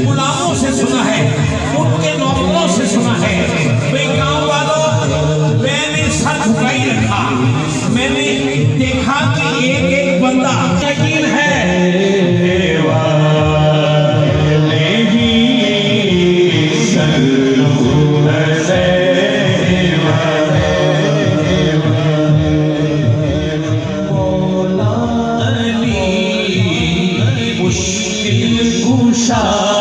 गुलामों से सुना है, उनके नौकरों से सुना है। भाई गांव वालों, मैंने सर झुकाई रखा, मैंने देखा कि एक एक बंदा यकीन है मुश्किल कुशा